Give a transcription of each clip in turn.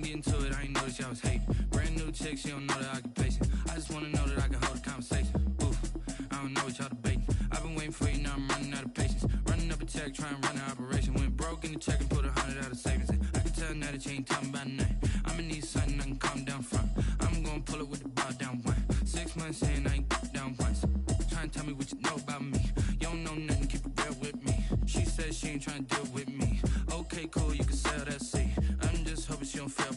get into it, I ain't noticed y'all was hating. Brand new chick, she don't know the occupation. I just wanna know that I can hold a conversation. Oof, I don't know what y'all debating. I've been waiting for you, now I'm running out of patience. Running up a check, trying to run an operation. Went broke in the check and put 100 out of savings in. I can tell now that you ain't talking about nothing. I'ma need something I can calm down from. I'm gonna pull it with the bar down one. 6 months in, I ain't down once. Trying to tell me what you know about me. You don't know nothing, keep it real with me. She says she ain't trying to deal with me. Okay, cool, you can sell that seat. I'm just hoping she don't fail.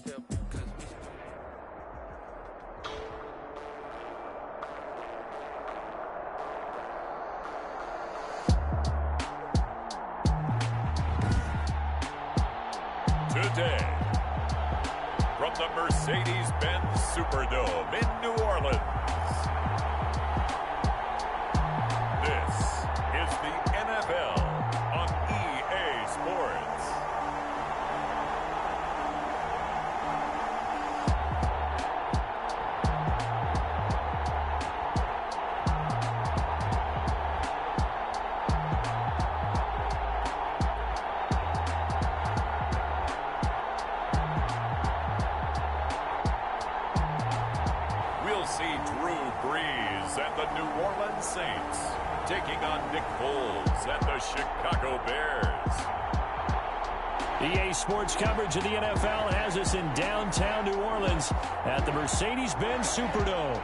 Today, from the Mercedes-Benz Superdome in New Orleans, this is the NFL on EA Sports. We'll see Drew Brees and the New Orleans Saints taking on Nick Foles and the Chicago Bears. EA Sports coverage of the NFL has us in downtown New Orleans at the Mercedes-Benz Superdome.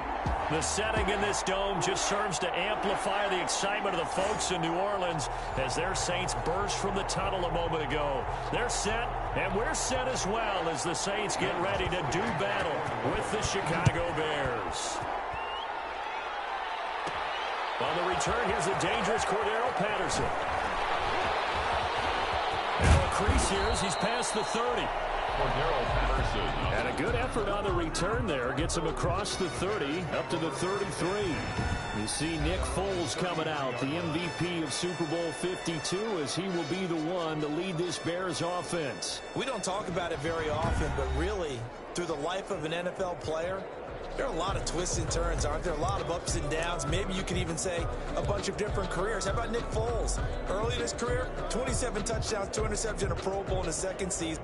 The setting in this dome just serves to amplify the excitement of the folks in New Orleans as their Saints burst from the tunnel a moment ago. They're set, and we're set as well as the Saints get ready to do battle with the Chicago Bears. On the return, here's the dangerous Cordero Patterson. Now a crease here as he's past the 30. Cordero Patterson. And a good effort on the return there. Gets him across the 30, up to the 33. You see Nick Foles coming out, the MVP of Super Bowl 52, as he will be the one to lead this Bears offense. We don't talk about it very often, but really, through the life of an NFL player, there are a lot of twists and turns, aren't there? A lot of ups and downs. Maybe you could even say a bunch of different careers. How about Nick Foles? Early in his career, 27 touchdowns, 2 interceptions, and a Pro Bowl in his second season.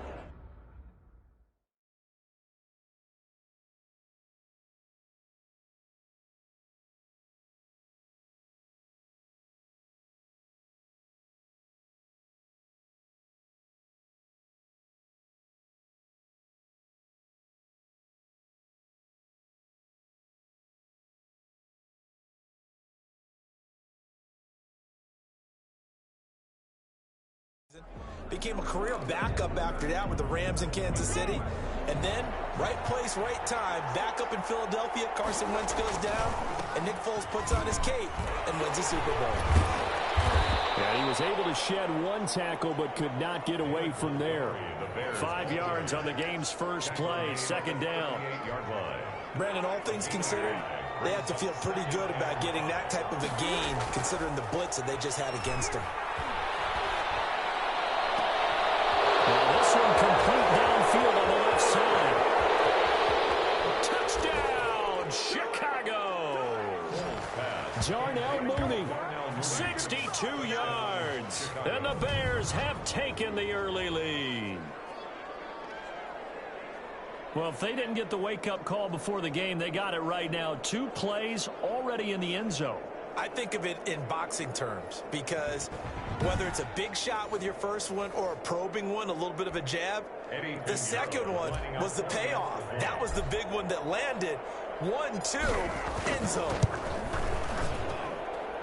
Became a career backup after that with the Rams in Kansas City. And then, right place, right time, back up in Philadelphia. Carson Wentz goes down, and Nick Foles puts on his cape and wins the Super Bowl. Yeah, he was able to shed one tackle, but could not get away from there. 5 yards on the game's first play, second down. Brandon, all things considered, they have to feel pretty good about getting that type of a gain, considering the blitz that they just had against them. This one complete downfield on the left side. Touchdown, Chicago. Darnell Mooney, 62 yards. And the Bears have taken the early lead. Well, if they didn't get the wake-up call before the game, they got it right now. 2 plays already in the end zone. I think of it in boxing terms because whether it's a big shot with your first one or a probing one, a little bit of a jab, the second one was the payoff. That was the big one that landed. 1-2, end zone.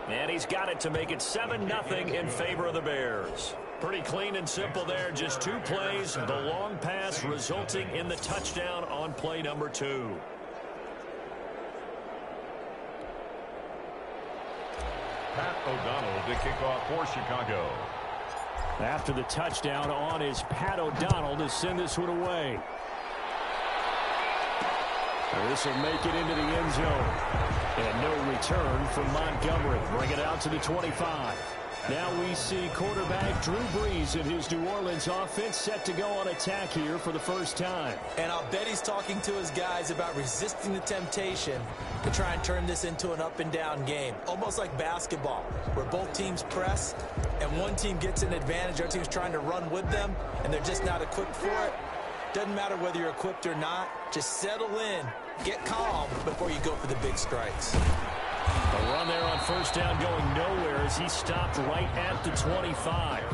And he's got it to make it 7-0 in favor of the Bears. Pretty clean and simple there. Just 2 plays, the long pass resulting in the touchdown on play number 2. Pat O'Donnell to kick off for Chicago. After the touchdown on is Pat O'Donnell to send this one away. This will make it into the end zone. And no return from Montgomery. Bring it out to the 25. Now we see quarterback Drew Brees and his New Orleans offense set to go on attack here for the first time. And I'll bet he's talking to his guys about resisting the temptation to try and turn this into an up-and-down game. Almost like basketball, where both teams press, and one team gets an advantage, the other team's trying to run with them, and they're just not equipped for it. Doesn't matter whether you're equipped or not. Just settle in, get calm before you go for the big strikes. A run there on first down going nowhere as he stopped right at the 25.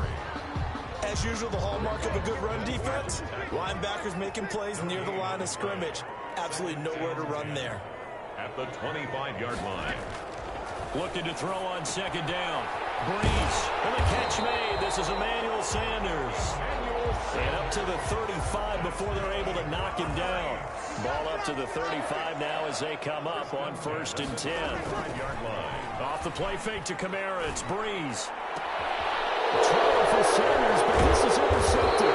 As usual, the hallmark of a good run defense, linebackers making plays near the line of scrimmage. Absolutely nowhere to run there. At the 25-yard line. Looking to throw on second down. Breeze, and the catch made. This is Emmanuel Sanders. And up to the 35 before they're able to knock him down. Ball up to the 35 now as they come up on first and 10. 5-yard line. Off the play fake to Kamara, it's Breeze. Trying for Sanders, but this is intercepted.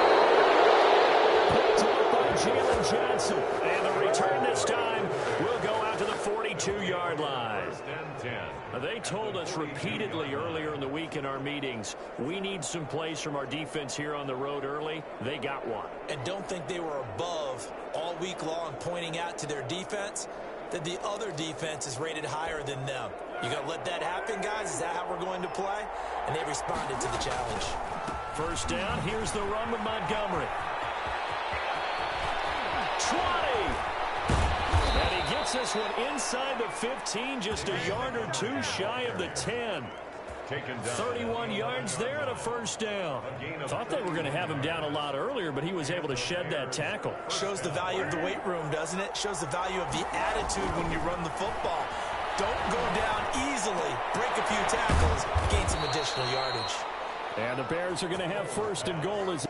Picked up by Jalen Johnson. And the return this time will go out to the 42-yard line. First and 10. They told us repeatedly earlier in the week in our meetings, we need some plays from our defense here on the road early. They got one. And don't think they were above all week long pointing out to their defense that the other defense is rated higher than them. You got to let that happen, guys? Is that how we're going to play? And they responded to the challenge. First down, here's the run with Montgomery. 20! And he gets this one inside the 15, just a yard or two shy of the 10. 31 yards there and a first down. Thought they were going to have him down a lot earlier, but he was able to shed that tackle. Shows the value of the weight room, doesn't it? Shows the value of the attitude when you run the football. Don't go down easily. Break a few tackles, gain some additional yardage. And the Bears are going to have first and goal as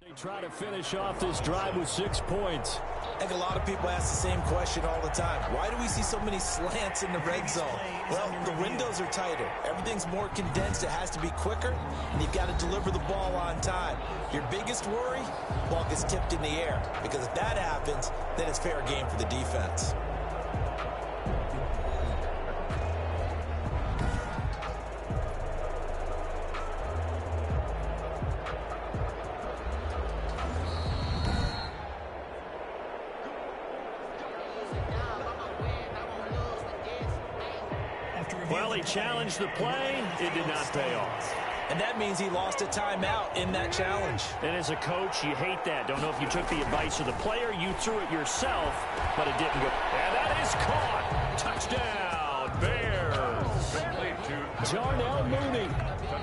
they try to finish off this drive with 6 points. I think a lot of people ask the same question all the time. Why do we see so many slants in the red zone? Well, the windows are tighter. Everything's more condensed. It has to be quicker, and you've got to deliver the ball on time. Your biggest worry? Ball gets tipped in the air, because if that happens, then it's fair game for the defense. Well, he challenged the play. It did not pay off. And that means he lost a timeout in that challenge. And as a coach, you hate that. Don't know if you took the advice of the player. You threw it yourself, but it didn't go. And that is caught. Touchdown, Bears. Darnell Mooney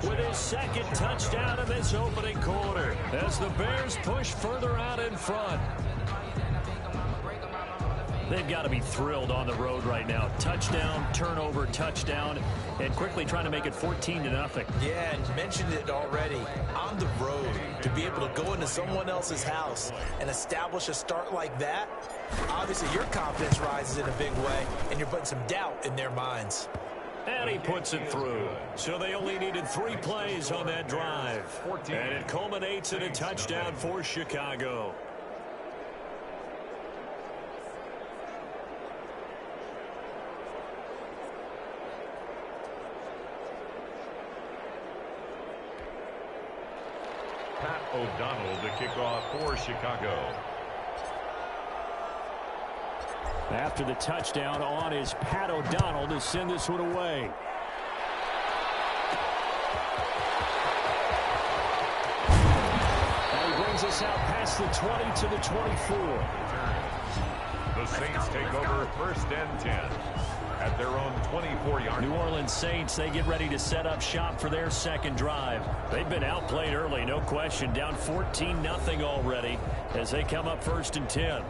with his second touchdown in this opening quarter as the Bears push further out in front. They've got to be thrilled on the road right now. Touchdown, turnover, touchdown, and quickly trying to make it 14-0. Yeah, and mentioned it already. On the road, to be able to go into someone else's house and establish a start like that, obviously your confidence rises in a big way, and you're putting some doubt in their minds. And he puts it through. So they only needed 3 plays on that drive. And it culminates in a touchdown for Chicago. Pat O'Donnell to kick off for Chicago. After the touchdown on is Pat O'Donnell to send this one away. And he brings us out past the 20 to the 24. The Saints take over first and 10. At their own 24-yard New Orleans Saints, they get ready to set up shop for their second drive. They've been outplayed early, no question. Down 14-0 already as they come up first and 10.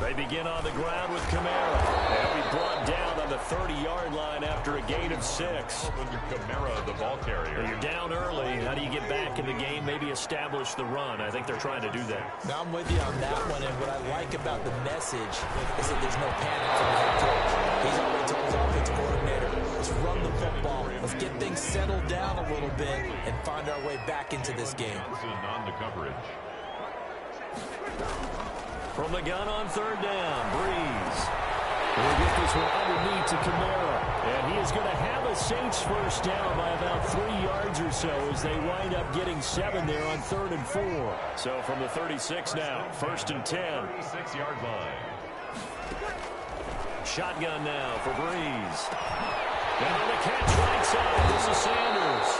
They begin on the ground with Kamara. They'll be brought down on the 30-yard line after a gain of 6. Kamara, the ball carrier. You're down early. How do you get back in the game? Maybe establish the run. I think they're trying to do that. Now, I'm with you on that one, and what I like about the message is that there's no panic from the head coach. He's already told his offensive coordinator, let's run the football. Let's get things settled down a little bit and find our way back into this game. On the coverage. From the gun on third down, Breeze. We'll get this one underneath to Kamara. And he is going to have a Saints first down by about 3 yards or so as they wind up getting 7 there on 3rd and 4. So from the 36 now, first and 10. 36-yard line. Shotgun now for Breeze. And on the catch right side, this is Sanders.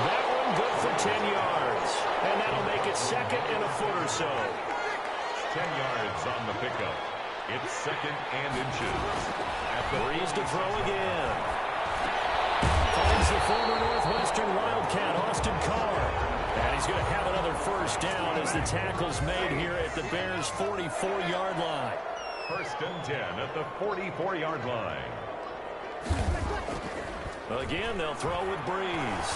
That one good for 10 yards. And that'll make it second and a foot or so. 10 yards on the pickup. It's second and inches. At the Breeze to throw again. Finds the former Northwestern Wildcat, Austin Carr. And he's going to have another first down as the tackle's made here at the Bears' 44-yard line. First and 10 at the 44-yard line. Again, they'll throw with Breeze.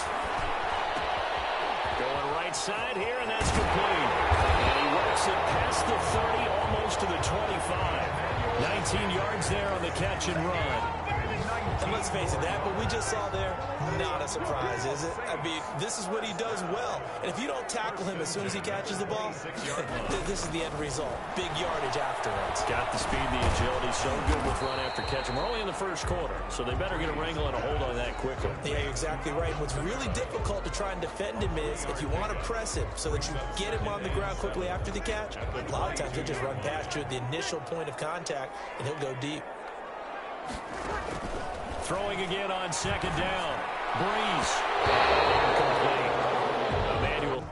Going right side here, and that's complete. And he works it past the 30, almost to the 25. 19 yards there on the catch and run. And let's face it, that what we just saw there, not a surprise, is it? I mean, this is what he does well. And if you don't tackle him as soon as he catches the ball, this is the end result. Big yardage afterwards. Got the speed, the agility, so good with run after catch. And we're only in the first quarter, so they better get a wrangle and a hold on that quickly. Yeah, you're exactly right. What's really difficult to try and defend him is if you want to press him so that you get him on the ground quickly after the catch, a lot of times he'll just run past you at the initial point of contact, and he'll go deep. Throwing again on second down. Breeze. Incomplete. Emmanuel.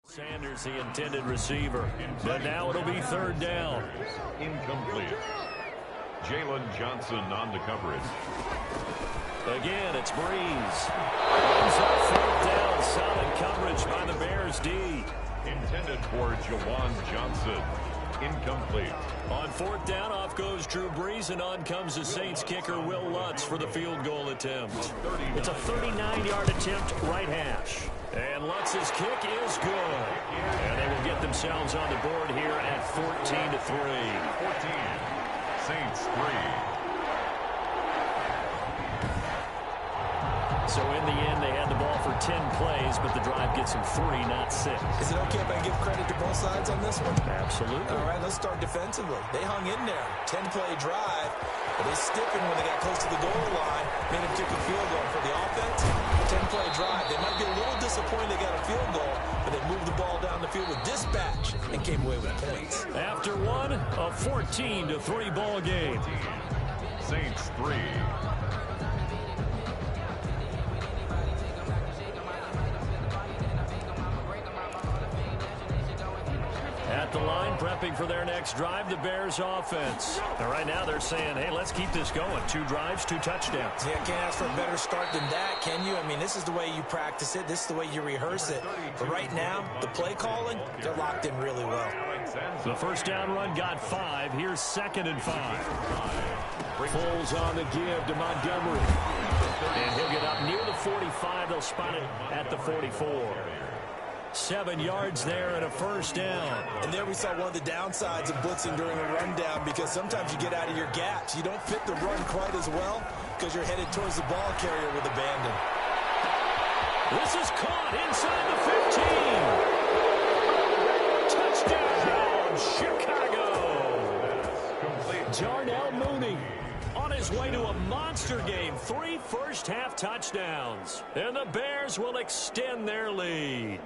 Sanders, the intended receiver. But now it'll be third down. Incomplete. Jalen Johnson on the coverage. Again, it's Breeze. Runs up fourth down. Solid coverage by the Bears D. Intended for Jawan Johnson. Incomplete. On fourth down, off goes Drew Brees, and on comes the Saints kicker, Will Lutz, for the field goal attempt. It's a 39-yard attempt, right hash. And Lutz's kick is good. And they will get themselves on the board here at 14-3. 14. Saints 3. So in the end, they had the ball for 10 plays, but the drive gets them 3, not 6. Is it okay if I give credit to both sides on this one? Absolutely. All right, let's start defensively. They hung in there. 10-play drive, but they stiffened when they got close to the goal line, made them kick a field goal. For the offense, 10-play drive. They might be a little disappointed they got a field goal, but they moved the ball down the field with dispatch and came away with points. After one, a 14-3 ball game. Saints 3. At the line, prepping for their next drive, the Bears offense. And right now they're saying, hey, let's keep this going. 2 drives, 2 touchdowns. Yeah, can't ask for a better start than that, can you? I mean, this is the way you practice it. This is the way you rehearse it. But right now, the play calling, they're locked in really well. The first down run got 5. Here's 2nd and 5. Foles on the give to Montgomery. And he'll get up near the 45. They'll spot it at the 44. 7 yards there and a first down. And there we saw one of the downsides of blitzing during a rundown, because sometimes you get out of your gaps. You don't fit the run quite as well because you're headed towards the ball carrier with abandon. This is caught inside the 15. Touchdown, Chicago. Jarnell Mooney on his way to a monster game. 3 first-half touchdowns. And the Bears will extend their lead.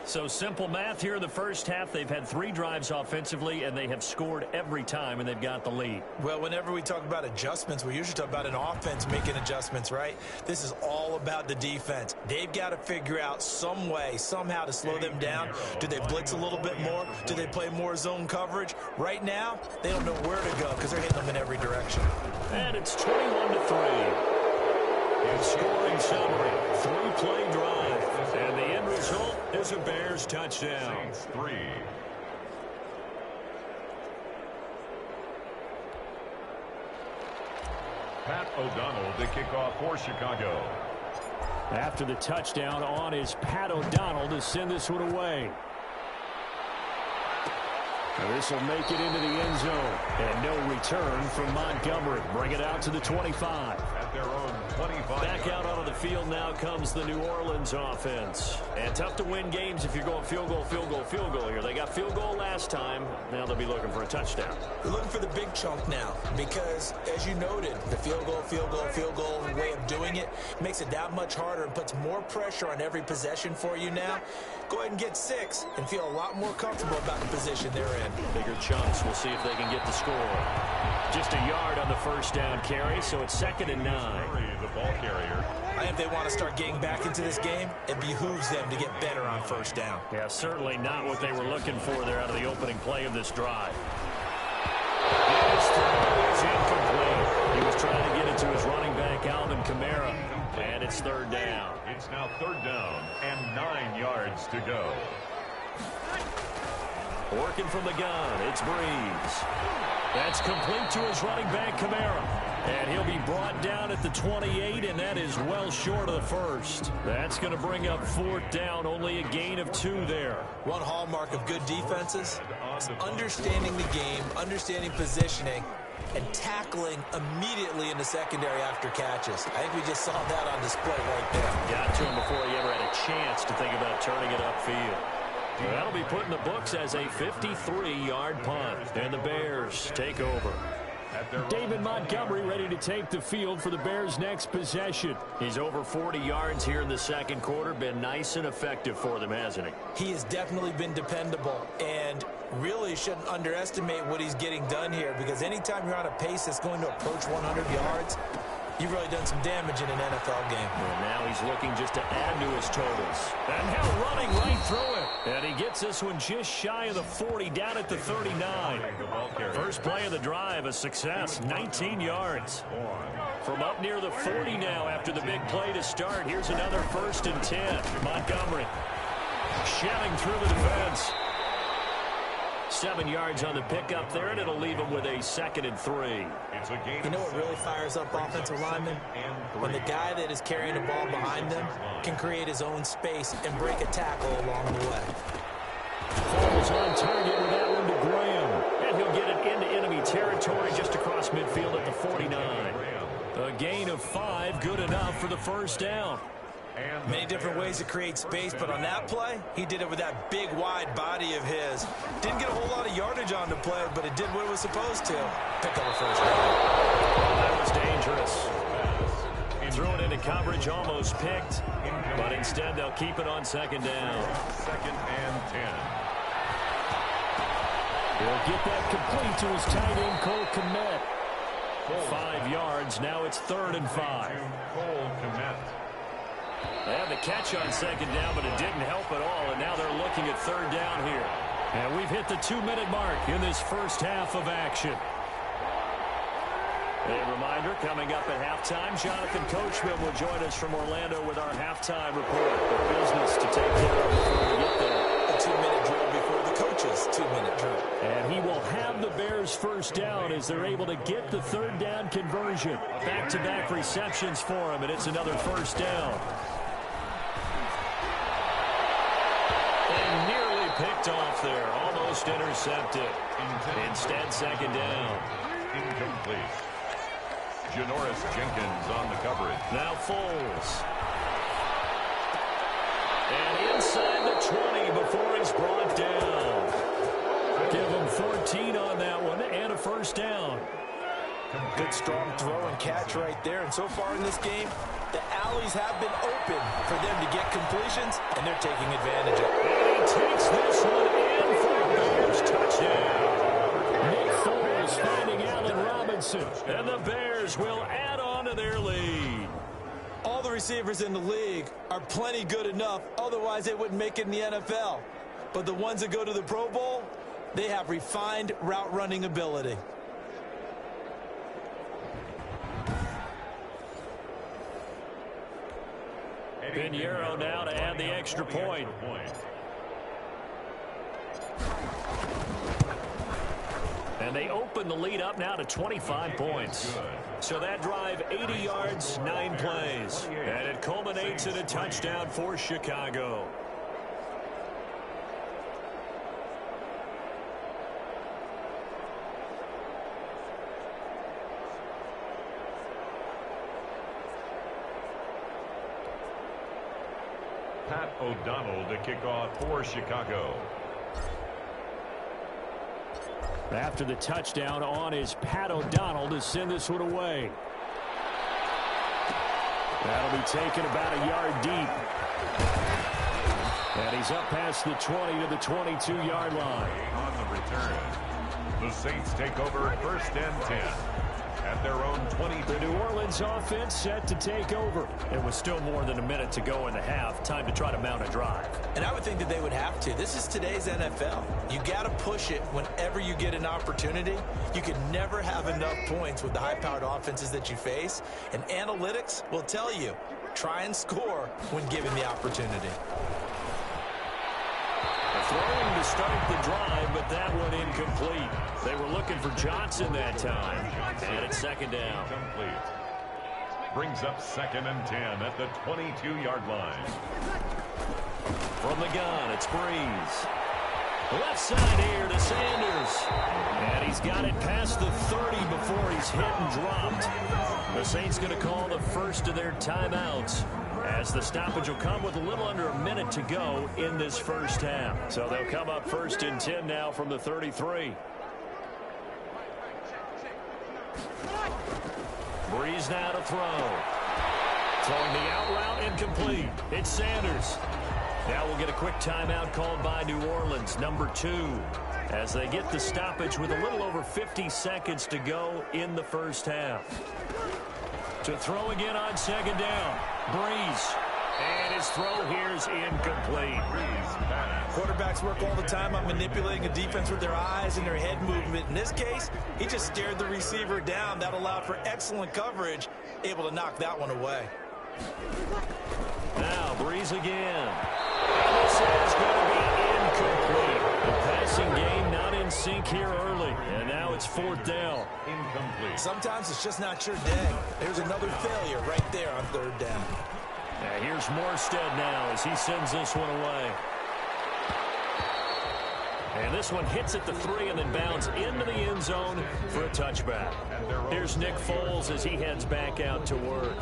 So simple math here in the first half. They've had 3 drives offensively, and they have scored every time, and they've got the lead. Well, whenever we talk about adjustments, we usually talk about an offense making adjustments, right? This is all about the defense. They've got to figure out some way, somehow to slow them down. Do they blitz a little bit more? Do they play more zone coverage? Right now, they don't know where to go because they're hitting them in every direction. And it's 21-3. Scoring summary, 3-play drive, and the end result is a Bears touchdown. Saints 3. Pat O'Donnell to kick off for Chicago. after the touchdown on is Pat O'Donnell to send this one away. This will make it into the end zone. And no return from Montgomery. Bring it out to the 25. At their own 25. Back out onto the field now comes the New Orleans offense. And tough to win games if you're going field goal, field goal, field goal here. They got field goal last time. Now they'll be looking for a touchdown. They're looking for the big chunk now because, as you noted, the field goal way of doing it makes it that much harder and puts more pressure on every possession for you now. Go ahead and get 6 and feel a lot more comfortable about the position they're in. Bigger chunks. We'll see if they can get the score. Just a yard on the first down carry, so it's 2nd and 9. The ball carrier. I think if they want to start getting back into this game, it behooves them to get better on first down. Yeah, certainly not what they were looking for there out of the opening play of this drive. His throw is incomplete. He was trying to get it to his running back, Alvin Kamara, and it's 3rd down. It's now 3rd down and 9 yards to go. Working from the gun, it's Breeze. That's complete to his running back, Kamara. And he'll be brought down at the 28, and that is well short of the first. That's going to bring up 4th down, only a gain of 2 there. One hallmark of good defenses is understanding the game, understanding positioning, and tackling immediately in the secondary after catches. I think we just saw that on display right there. Got to him before he ever had a chance to think about turning it upfield. That'll be put in the books as a 53-yard punt. And the Bears take over. David Montgomery ready to take the field for the Bears' next possession. He's over 40 yards here in the second quarter. Been nice and effective for them, hasn't he? He has definitely been dependable and really shouldn't underestimate what he's getting done here because anytime you're on a pace that's going to approach 100 yards, you've really done some damage in an NFL game. And now he's looking just to add to his totals. And now running right through it. And he gets this one just shy of the 40, down at the 39. First play of the drive, a success, 19 yards. From up near the 40 now after the big play to start. Here's another 1st and 10. Montgomery shelling through the defense. 7 yards on the pickup there, and it'll leave him with a 2nd and 3. You know what really fires up offensive linemen? When the guy that is carrying the ball behind them can create his own space and break a tackle along the way. Falls on target with that one to Graham. And he'll get it into enemy territory just across midfield at the 49. A gain of 5, good enough for the 1st down. Many different ways to create space, but on that play, he did it with that big, wide body of his. Didn't get a whole lot of yardage on the play, but it did what it was supposed to. Pick up a 1st down. That was dangerous. Threw it into coverage, almost picked, but instead they'll keep it on 2nd down. 2nd and 10. He'll get that complete to his tight end, Cole Kmet. 5 yards, now it's 3rd and 5. Cole Kmet. They had the catch on 2nd down, but it didn't help at all, and now they're looking at 3rd down here. And we've hit the 2-minute mark in this first half of action. A reminder, coming up at halftime, Jonathan Coachman will join us from Orlando with our halftime report. The business to take care of before we get there. A 2-minute drill before the coach's 2-minute drill. And he will have the Bears' 1st down as they're able to get the 3rd down conversion. Back-to-back receptions for him, and it's another 1st down. And nearly picked off there, almost intercepted. Instead, 2nd down. Incomplete. Janoris Jenkins on the coverage. Now Foles. And inside the 20 before he's brought down. Give him 14 on that one and a 1st down. Good strong throw and catch right there. And so far in this game, the alleys have been open for them to get completions, and they're taking advantage of it. And he takes this one in for a Bears touchdown. Nick Foles finding Allen Robinson. And the Bears will add on to their lead. All the receivers in the league are plenty good enough. Otherwise, they wouldn't make it in the NFL. But the ones that go to the Pro Bowl, they have refined route running ability. Pinheiro now to add the extra point. And they open the lead up now to 25 points. So that drive, 80 yards, 9 plays. And it culminates in a touchdown for Chicago. Pat O'Donnell to kick off for Chicago. After the touchdown on is Pat O'Donnell to send this one away. That'll be taken about a yard deep. And he's up past the 20 to the 22-yard line. On the return, the Saints take over 1st and 10. At their own 20. The New Orleans offense set to take over. It was still more than a minute to go in the half. Time to try to mount a drive. And I would think that they would have to. This is today's NFL. You got to push it whenever you get an opportunity. You can never have enough points with the high-powered offenses that you face. And analytics will tell you, try and score when given the opportunity. Throwing to start the drive, but that one incomplete. They were looking for Johnson that time. And it's 2nd down. Complete. Brings up 2nd and 10 at the 22-yard line. From the gun, it's Breeze. Left side here to Sanders. And he's got it past the 30 before he's hit and dropped. The Saints going to call the first of their timeouts, as the stoppage will come with a little under a minute to go in this first half. So they'll come up 1st and 10 now from the 33. Breeze now to throw. Throwing the out route incomplete. It's Sanders. Now we'll get a quick timeout called by New Orleans, number 2, as they get the stoppage with a little over 50 seconds to go in the first half. To throw again on 2nd down. Breeze. And his throw here is incomplete. Quarterbacks work all the time on manipulating a defense with their eyes and their head movement. In this case, he just stared the receiver down. That allowed for excellent coverage, able to knock that one away. Now Breeze again. And this is going to be incomplete. The passing game not in sync here early. And now it's 4th down. Incomplete. Sometimes it's just not your day. There's another failure right there on 3rd down. Now here's Morstead now as he sends this one away. And this one hits at the 3 and then bounds into the end zone for a touchback. Here's Nick Foles as he heads back out to work.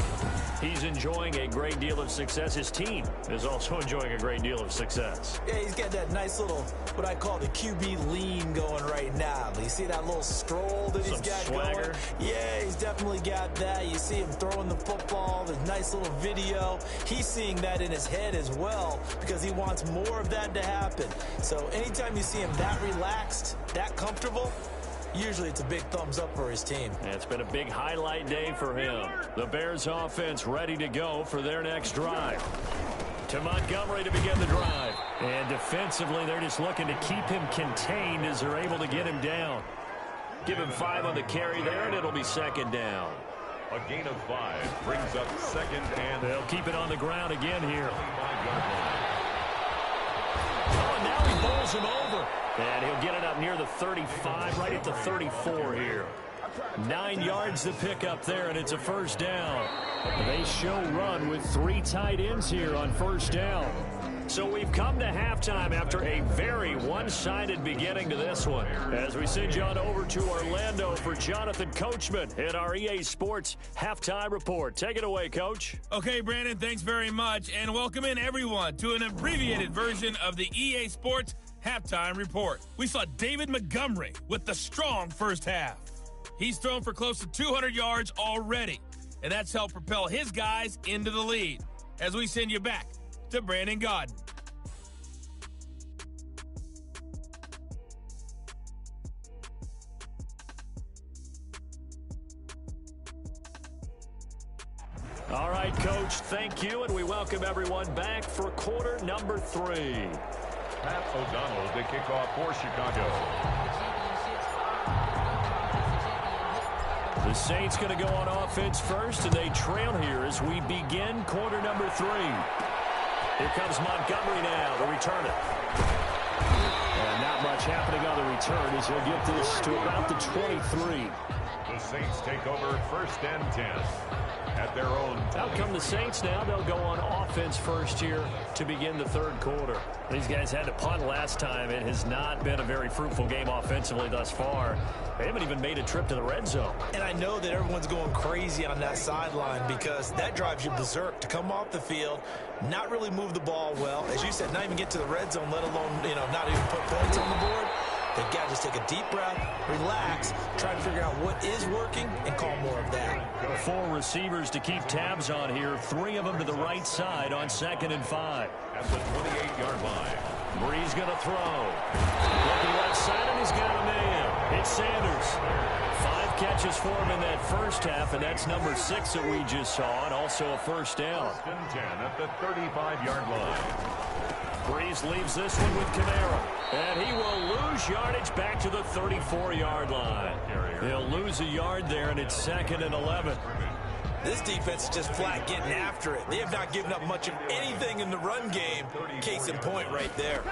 He's enjoying a great deal of success. His team is also enjoying a great deal of success. Yeah, he's got that nice little, what I call the QB lean going right now. You see that little stroll that he's got swagger going? Yeah, he's definitely got that. You see him throwing the football, the nice little video. He's seeing that in his head as well because he wants more of that to happen. So anytime you see him that relaxed, that comfortable, usually it's a big thumbs up for his team. And it's been a big highlight day for him. The Bears offense ready to go for their next drive. To Montgomery to begin the drive. And defensively, they're just looking to keep him contained as they're able to get him down. Give him 5 on the carry there, and it'll be 2nd down. A gain of 5 brings up 2nd and... They'll keep it on the ground again here. Oh, and now he bowls him over. And he'll get it up near the 35, right at the 34 here. 9 yards to pick up there, and it's a 1st down. They show run with 3 tight ends here on 1st down. So we've come to halftime after a very one-sided beginning to this one. As we send you on over to Orlando for Jonathan Coachman in our EA Sports Halftime Report. Take it away, Coach. Okay, Brandon, thanks very much. And welcome in, everyone, to an abbreviated version of the EA Sports Halftime Report. We saw David Montgomery with the strong first half. He's thrown for close to 200 yards already, and that's helped propel his guys into the lead. As we send you back to Brandon Gaudin. All right, Coach, thank you, and we welcome everyone back for quarter number 3. Pat O'Donnell to kick off for Chicago. The Saints going to go on offense first, and they trail here as we begin quarter number 3. Here comes Montgomery now to return it. And not much much happening on the return as he'll get this to about the 23. The Saints take over 1st and 10 at their own. Out come the Saints now. They'll go on offense first here to begin the third quarter. These guys had to punt last time. It has not been a very fruitful game offensively thus far. They haven't even made a trip to the red zone. And I know that everyone's going crazy on that sideline because that drives you berserk to come off the field, not really move the ball well. As you said, not even get to the red zone, let alone, not even put points on the board. They've got to just take a deep breath, relax, try to figure out what is working, and call more of that. 4 receivers to keep tabs on here. 3 of them to the right side on 2nd and 5. At the 28-yard line. Breeze going to throw. Looking left side, and he's got a man. It's Sanders. 5 catches for him in that first half, and that's number 6 that we just saw, and also a first down. 1st and 10 at the 35-yard line. Breeze leaves this one with Camara. And he will lose yardage back to the 34-yard line. He'll lose a yard there, and it's 2nd and 11. This defense is just flat getting after it. They have not given up much of anything in the run game. Case in point right there.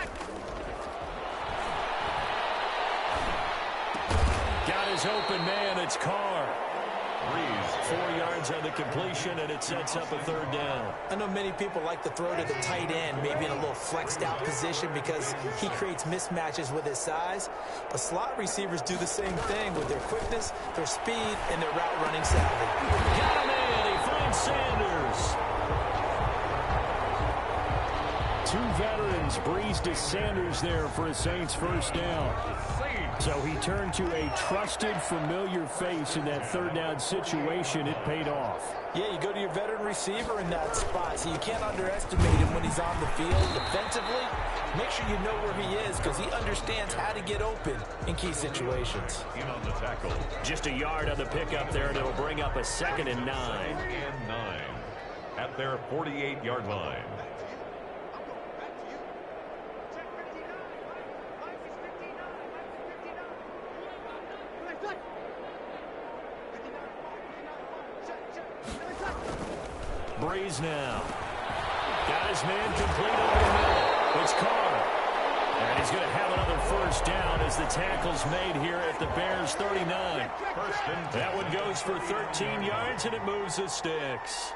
Got his open man. It's Carr. 4 yards on the completion, and it sets up a 3rd down. I know many people like to throw to the tight end, maybe in a little flexed out position because he creates mismatches with his size. But slot receivers do the same thing with their quickness, their speed, and their route running savvy. Got him in. He finds Sanders. 2 veterans, Breeze to Sanders there for a Saints first down. So he turned to a trusted, familiar face in that 3rd down situation. It paid off. Yeah, you go to your veteran receiver in that spot, so you can't underestimate him when he's on the field. Defensively, make sure you know where he is because he understands how to get open in key situations. In on the tackle. Just a yard on the pickup there, and it'll bring up a 2nd and 9. 2nd and 9 at their 48-yard line. Breeze now. Got his man complete over the middle. It's Carr. And he's going to have another first down as the tackle's made here at the Bears' 39. That one goes for 13 yards, and it moves the sticks.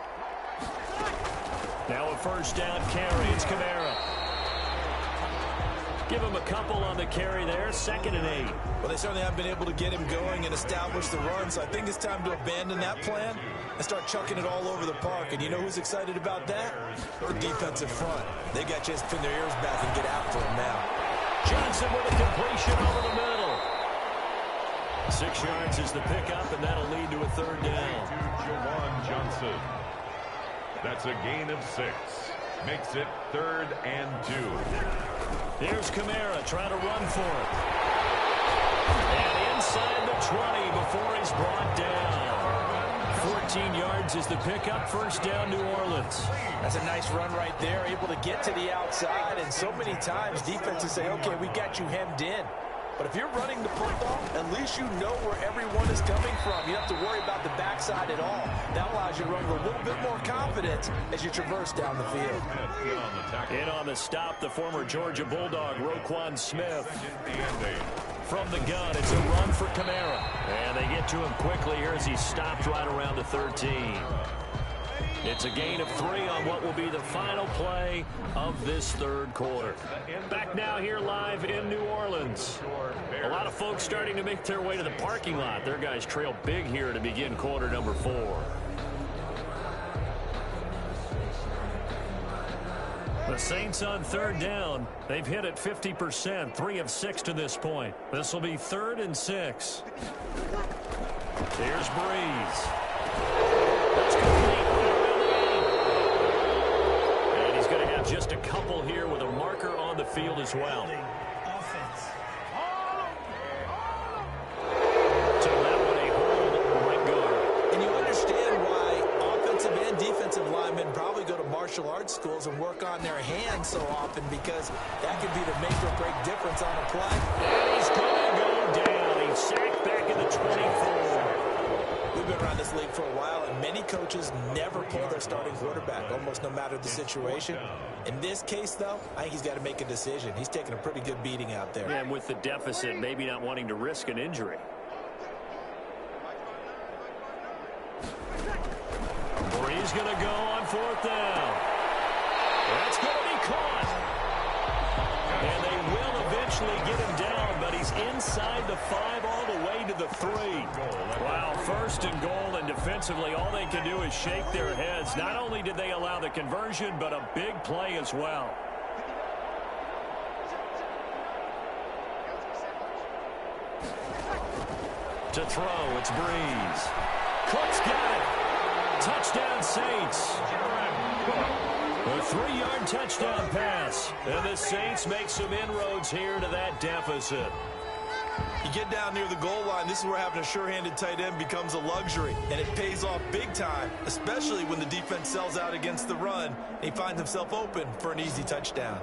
Now a first down carry. It's Camara. Give him a couple on the carry there. 2nd and 8. Well, they certainly haven't been able to get him going and establish the run, so I think it's time to abandon that plan and start chucking it all over the park. And you know who's excited about that? The defensive front. They got a chance to pin their ears back and get after him now. Johnson with a completion over the middle. 6 yards is the pickup, and that'll lead to a 3rd down. To Jawan Johnson. That's a gain of 6. Makes it 3rd and 2. Here's Camara trying to run for it. And inside the 20 before he's brought down. 14 yards is the pickup. First down, New Orleans. That's a nice run right there, able to get to the outside. And so many times defenses say, okay, we got you hemmed in. But if you're running the football, at least you know where everyone is coming from. You don't have to worry about the backside at all. That allows you to run with a little bit more confidence as you traverse down the field. In on the stop, the former Georgia Bulldog, Roquan Smith. From the gun, it's a run for Camara. And they get to him quickly here as he stopped right around the 13. It's a gain of 3 on what will be the final play of this 3rd quarter. Back now here live in New Orleans. A lot of folks starting to make their way to the parking lot. Their guys trail big here to begin quarter number 4. The Saints on 3rd down. They've hit it 50%, 3 of 6 to this point. This will be 3rd and 6. Here's Breeze. That's complete. And he's going to have just a couple here with a marker on the field as well. So that one a hold right guard. And you understand why offensive and defensive linemen probably go to martial arts schools and work on their hands so often, because that could be the make or break difference on a play. And he's going to go down. He's sacked back in the 24. we've been around this league for a while, and many coaches never pull their starting quarterback, almost no matter the situation. In this case, though, I think he's got to make a decision. He's taking a pretty good beating out there. And with the deficit, maybe not wanting to risk an injury. Brees going to go on 4th down. That's going to be caught. And they will eventually get him down, but he's inside the 5 all the way to the 3. Wow, 1st and goal, and defensively all they can do is shake their heads. Not only did they allow the conversion, but a big play as well. To throw, it's Brees. Cook's got it. Touchdown, Saints. A 3-yard touchdown pass. And the Saints make some inroads here to that deficit. You get down near the goal line, this is where having a sure-handed tight end becomes a luxury, and it pays off big time, especially when the defense sells out against the run, and he finds himself open for an easy touchdown.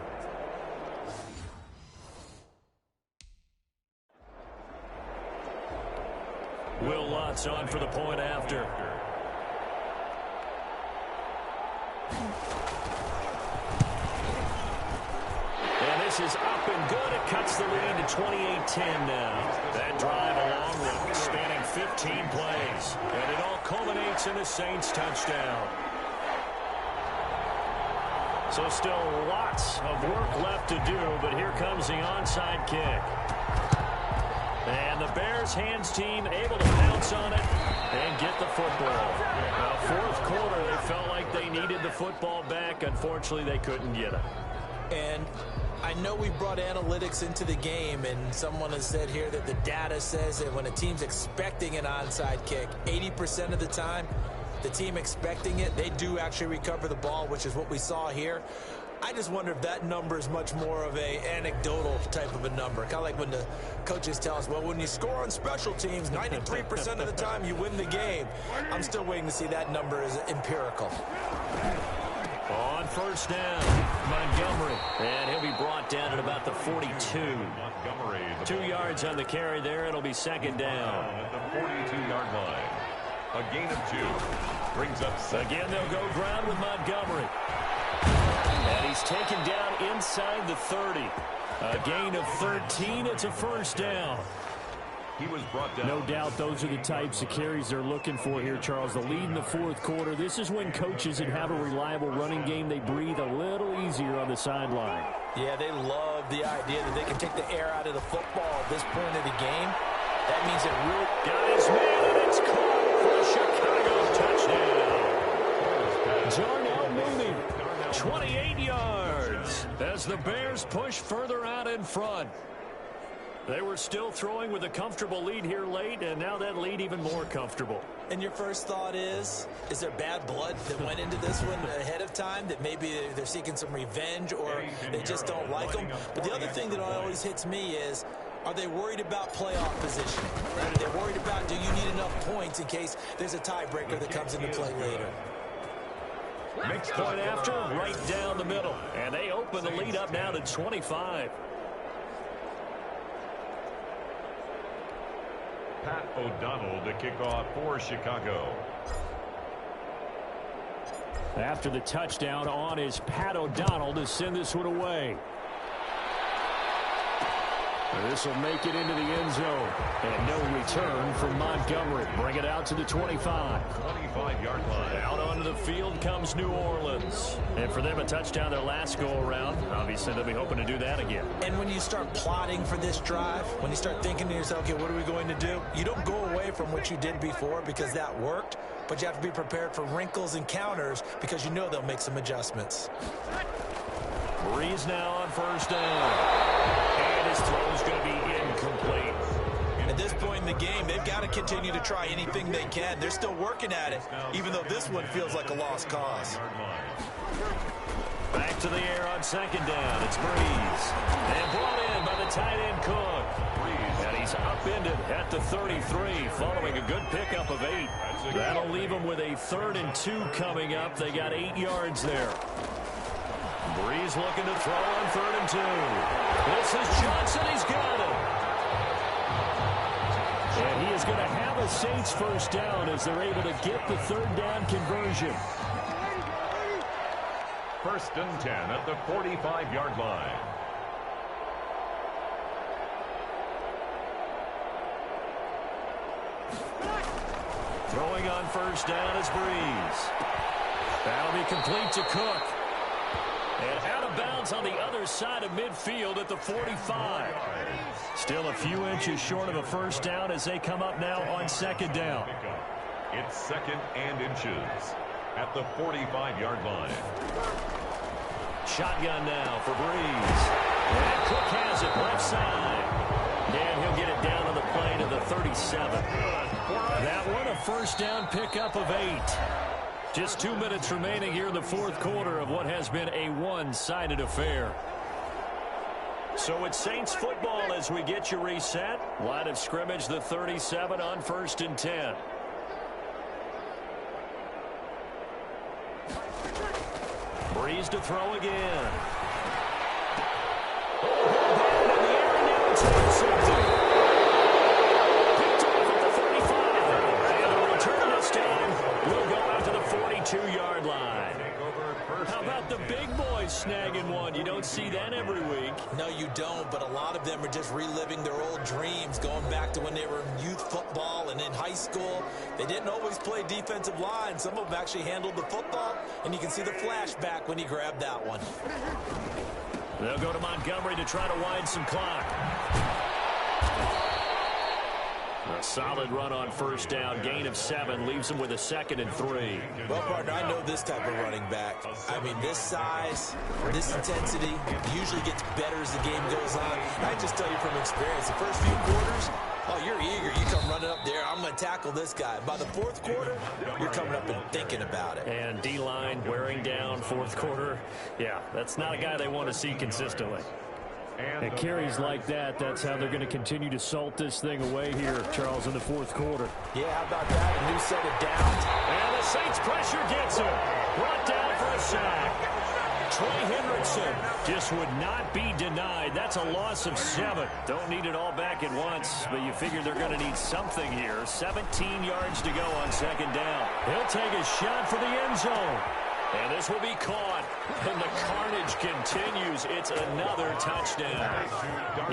Will Lutz on for the point after. And this is up and good. It cuts the lead to 28-10 now. That drive along with spanning 15 plays. And it all culminates in a Saints touchdown. So still lots of work left to do, but here comes the onside kick. And the Bears hands team able to pounce on it and get the football. Now, 4th quarter, they felt like they needed the football back. Unfortunately, they couldn't get it. And I know we brought analytics into the game, and someone has said here that the data says that when a team's expecting an onside kick, 80% of the time, the team expecting it, they do actually recover the ball, which is what we saw here. I just wonder if that number is much more of a anecdotal type of a number. Kind of like when the coaches tell us, well, when you score on special teams, 93% of the time you win the game. I'm still waiting to see that number is empirical. On 1st down, Montgomery. And he'll be brought down at about the 42. 2 yards on the carry there. It'll be 2nd down. At the 42-yard line. A gain of 2. Brings up 2nd. Again, they'll go ground with Montgomery. And he's taken down inside the 30. A gain of 13. It's a 1st down. He was brought down. No doubt those are the types of carries they're looking for here, Charles. The lead in the 4th quarter. This is when coaches that have a reliable running game, they breathe a little easier on the sideline. Yeah, they love the idea that they can take the air out of the football at this point of the game. That means it really got his man, and it's caught for a Chicago touchdown. Darnell Mooney, 28 yards as the Bears push further out in front. They were still throwing with a comfortable lead here late, and now that lead even more comfortable. And your first thought is there bad blood that went into this one ahead of time, that maybe they're seeking some revenge or they just don't like them? But the other thing that always hits me is, are they worried about playoff positioning? Right? Are they worried about, do you need enough points in case there's a tiebreaker that comes into play later? Next point after, right down the middle. And they open the lead up now to 25. Pat O'Donnell to kick off for Chicago. After the touchdown on is Pat O'Donnell to send this one away. This will make it into the end zone. And no return from Montgomery. Bring it out to the 25. 25-yard line. Out onto the field comes New Orleans. And for them, a touchdown their last go-around. Obviously, they'll be hoping to do that again. And when you start plotting for this drive, when you start thinking to yourself, okay, what are we going to do? You don't go away from what you did before because that worked, but you have to be prepared for wrinkles and counters because you know they'll make some adjustments. Brees now on 1st down. And his throw's going to be incomplete. At this point in the game, they've got to continue to try anything they can. They're still working at it, even though this one feels like a lost cause. Back to the air on 2nd down. It's Brees. And brought in by the tight end Cook. And he's upended at the 33 following a good pickup of 8. That'll leave him with a 3rd and 2 coming up. They got 8 yards there. Brees looking to throw on 3rd and 2. This is Johnson. He's got it. And he is going to have a Saints first down as they're able to get the third down conversion. 1st and 10 at the 45-yard line. Throwing on first down is Breeze. That'll be complete to Cook. And out of bounds on the other side of midfield at the 45. Still a few inches short of a first down as they come up now on second down. It's 2nd and inches at the 45-yard line. Shotgun now for Breeze. And Cook has it left side. And he'll get it down on the play to the 37. That one a first down pickup of 8. Just 2 minutes remaining here in the fourth quarter of what has been a one-sided affair. So it's Saints football as we get you reset. Line of scrimmage, the 37 on 1st and 10. Breeze to throw again. Oh, in the air, and now it's intercepted. Picked off at the 35. And the return this time will go out to the 42-yard line. How about the big boys snagging one? You don't see that every week. No, you don't, but a lot of them are just reliving their old dreams, going back to when they were in youth football and in high school. They didn't always play defensive line. Some of them actually handled the football, and you can see the flashback when he grabbed that one. They'll go to Montgomery to try to wind some clock. A solid run on first down. Gain of 7 leaves them with a 2nd and 3. Well, partner, I know this type of running back. I mean, this size, this intensity usually gets better as the game goes on. I just tell you from experience, the first few quarters, oh, you're eager. You come running up there. I'm going to tackle this guy. By the fourth quarter, you're coming up and thinking about it. And D-line wearing down fourth quarter. Yeah, that's not a guy they want to see consistently. And carries like that, that's how they're going to continue to salt this thing away here, Charles, in the fourth quarter. Yeah, how about that? A new set of downs. And the Saints pressure gets him. Brought down for a sack. Trey Hendrickson just would not be denied. That's a loss of 7. Don't need it all back at once, but you figure they're going to need something here. 17 yards to go on second down. He'll take a shot for the end zone. And this will be caught. And the carnage continues. It's another touchdown.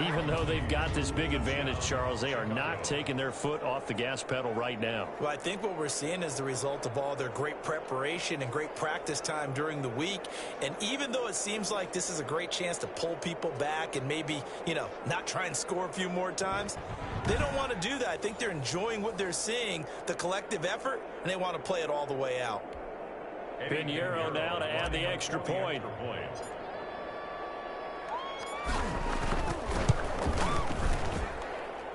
Even though they've got this big advantage, Charles, they are not taking their foot off the gas pedal right now. Well, I think what we're seeing is the result of all their great preparation and great practice time during the week. And even though it seems like this is a great chance to pull people back and maybe, not try and score a few more times, they don't want to do that. I think they're enjoying what they're seeing, the collective effort, and they want to play it all the way out. Pinheiro now to add the extra point.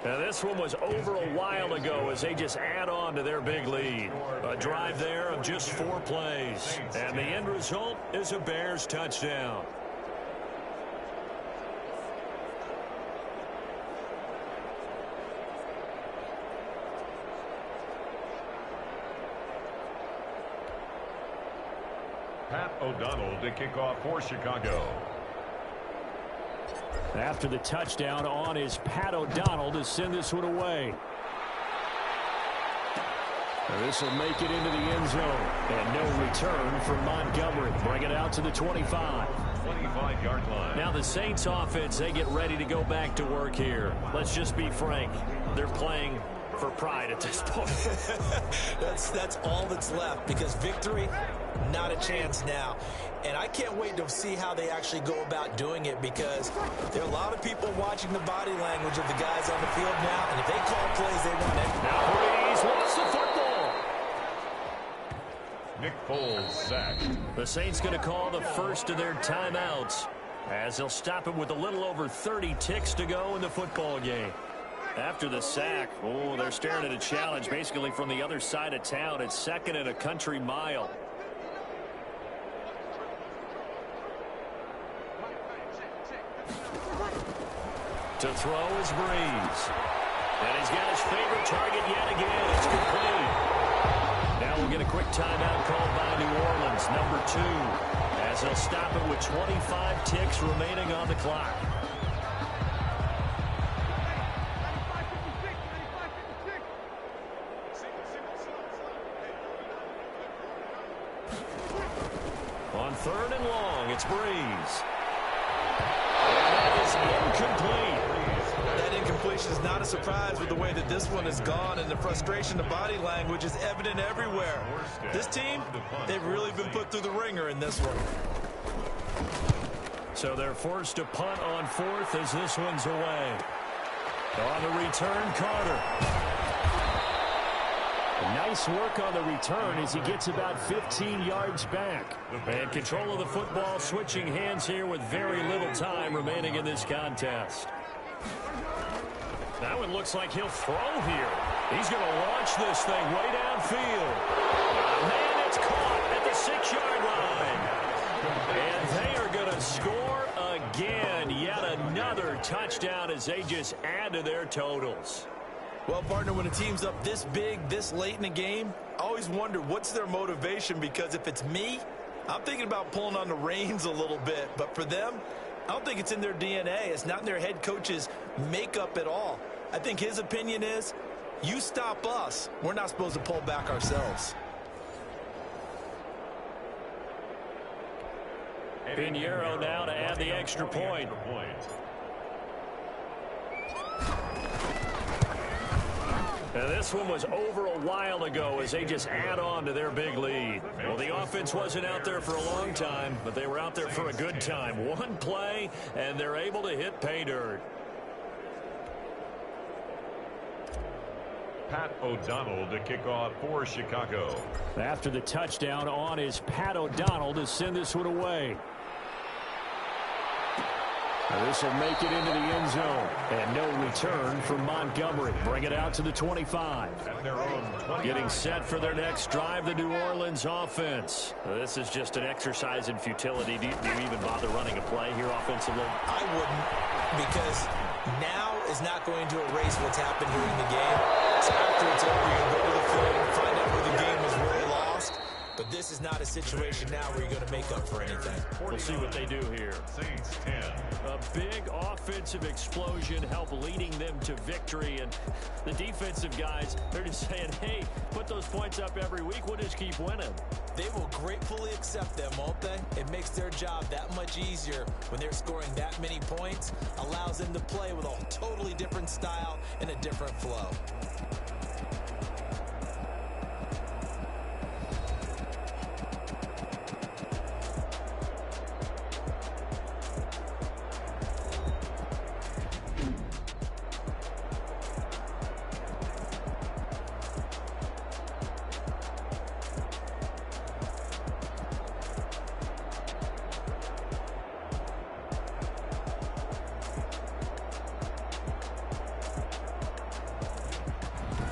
Now this one was over a while ago as they just add on to their big lead. A drive there of just 4 plays. And the end result is a Bears touchdown. Pat O'Donnell to kick off for Chicago. After the touchdown on is Pat O'Donnell to send this one away. This will make it into the end zone. And no return from Montgomery. Bring it out to the 25. 25-yard line. Now the Saints offense, they get ready to go back to work here. Let's just be frank. They're playing for pride at this point. That's all that's left, because victory, not a chance now. And I can't wait to see how they actually go about doing it, because there are a lot of people watching the body language of the guys on the field now, and if they call plays, they run it. Now Breeze wants the football. Nick Foles sacked. The Saints going to call the first of their timeouts as they'll stop it with a little over 30 ticks to go in the football game. After the sack, they're staring at a challenge basically from the other side of town. It's 2nd and a country mile. To throw is Breeze. And he's got his favorite target yet again. It's complete. Now we'll get a quick timeout called by New Orleans, number 2, as they'll stop it with 25 ticks remaining on the clock. It's Breeze. And that is incomplete. That incompletion is not a surprise with the way that this one has gone, and the frustration, the body language is evident everywhere. This team, they've really been put through the ringer in this one. So they're forced to punt on fourth as this one's away. On the return, Carter. Nice work on the return as he gets about 15 yards back. And control of the football switching hands here with very little time remaining in this contest. That one looks like he'll throw here. He's going to launch this thing way downfield. Man, it's caught at the 6-yard line. And they are going to score again. Yet another touchdown as they just add to their totals. Well, partner, when a team's up this big, this late in the game, I always wonder what's their motivation, because if it's me, I'm thinking about pulling on the reins a little bit. But for them, I don't think it's in their DNA. It's not in their head coach's makeup at all. I think his opinion is, you stop us, we're not supposed to pull back ourselves. Pinheiro now to add the extra point. Now this one was over a while ago as they just add on to their big lead. Well, the offense wasn't out there for a long time, but they were out there for a good time. One play, and they're able to hit pay dirt. Pat O'Donnell to kick off for Chicago. After the touchdown, on is Pat O'Donnell to send this one away. This will make it into the end zone. And no return from Montgomery. Bring it out to the 25. Getting set for their next drive, the New Orleans offense. This is just an exercise in futility. Do you even bother running a play here offensively? I wouldn't, because now is not going to erase what's happened here in the game. So after it's over, you can go to the field and find out where the game was really lost. But this is not a situation now where you're going to make up for anything. We'll see what they do here. Saints 10. A big offensive explosion help leading them to victory. And the defensive guys, they're just saying, hey, put those points up every week. We'll just keep winning. They will gratefully accept them, won't they? It makes their job that much easier when they're scoring that many points. Allows them to play with a totally different style and a different flow.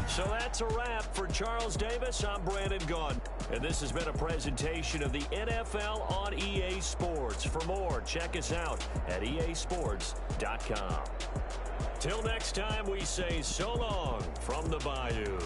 So that's a wrap for Charles Davis. I'm Brandon Gunn. And this has been a presentation of the NFL on EA Sports. For more, check us out at easports.com. Till next time, we say so long from the Bayou.